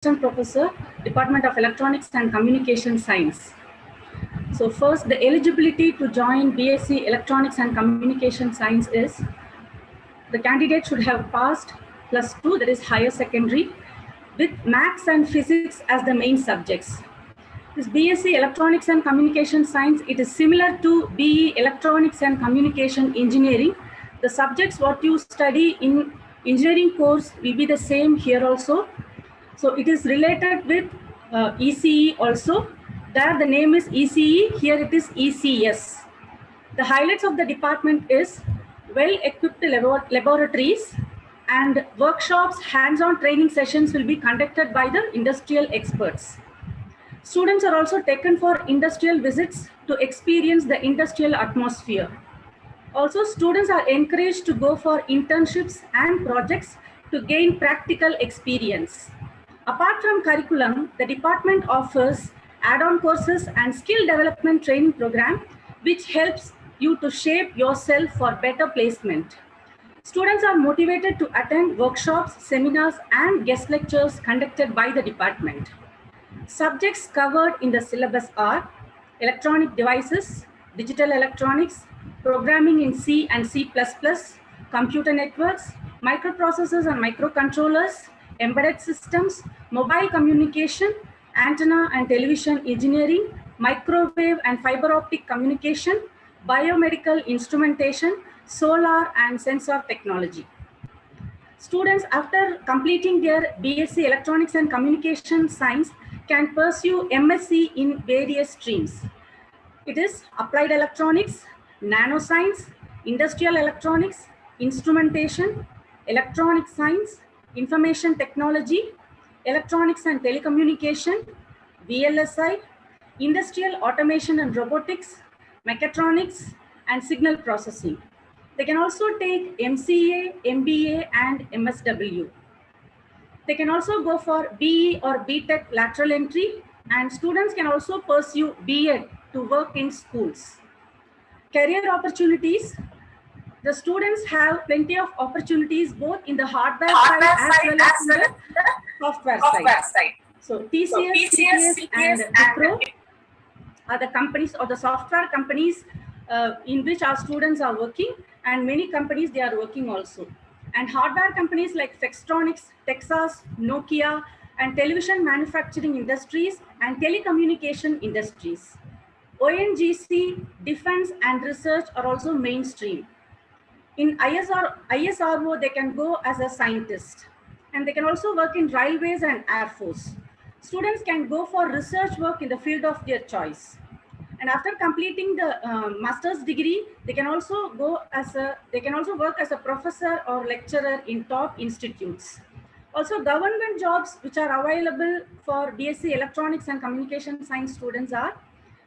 Assistant Professor, Department of Electronics and Communication Science. So first, the eligibility to join BSc Electronics and Communication Science is the candidate should have passed +2, that is higher secondary, with maths and physics as the main subjects. This BSc Electronics and Communication Science, it is similar to BE Electronics and Communication Engineering. The subjects what you study in engineering course will be the same here also. So it is related with ECE also. There the name is ECE, here it is ECS. The highlights of the department is well-equipped laboratories and workshops, hands-on training sessions will be conducted by the industrial experts. Students are also taken for industrial visits to experience the industrial atmosphere. Also, students are encouraged to go for internships and projects to gain practical experience. Apart from curriculum, the department offers add-on courses and skill development training program, which helps you to shape yourself for better placement. Students are motivated to attend workshops, seminars, and guest lectures conducted by the department. Subjects covered in the syllabus are electronic devices, digital electronics, programming in C and C++, computer networks, microprocessors and microcontrollers, embedded systems, mobile communication, antenna and television engineering, microwave and fiber optic communication, biomedical instrumentation, solar and sensor technology. Students, after completing their BSc Electronics and Communication Science, can pursue MSc in various streams. It is Applied Electronics, Nanoscience, Industrial Electronics, Instrumentation, Electronic Science, Information Technology, Electronics and Telecommunication, VLSI, Industrial Automation and Robotics, Mechatronics, and Signal Processing. They can also take MCA, MBA, and MSW. They can also go for BE or BTech lateral entry, and students can also pursue BEd to work in schools. Career opportunities. The students have plenty of opportunities both in the hardware side as well as in the software side. So TCS, CPS, and Wipro are the companies or the software companies in which our students are working, and many companies they are working also. And hardware companies like Flextronics, Texas, Nokia, and television manufacturing industries and telecommunication industries. ONGC, defense and research are also mainstream. In ISRO, they can go as a scientist, and they can also work in railways and air force. Students can go for research work in the field of their choice. And after completing the master's degree, they can also work as a professor or lecturer in top institutes. Also, government jobs which are available for BSc Electronics and Communication Science students are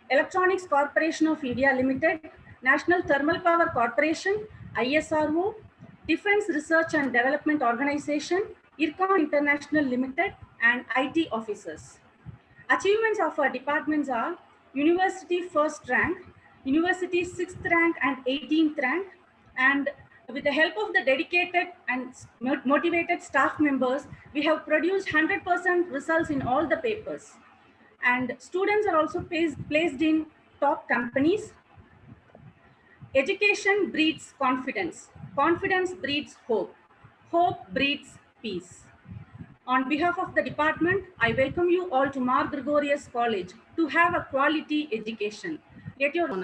Electronics Corporation of India Limited, National Thermal Power Corporation, ISRO, Defense Research and Development Organization, IRCON International Limited, and IT officers. Achievements of our departments are University first rank, University 6th rank and 18th rank, and with the help of the dedicated and motivated staff members, we have produced 100% results in all the papers. And students are also placed in top companies. Education breeds confidence. Confidence breeds hope. Hope breeds peace. On behalf of the department, I welcome you all to Mar Gregorius College to have a quality education. Get your own.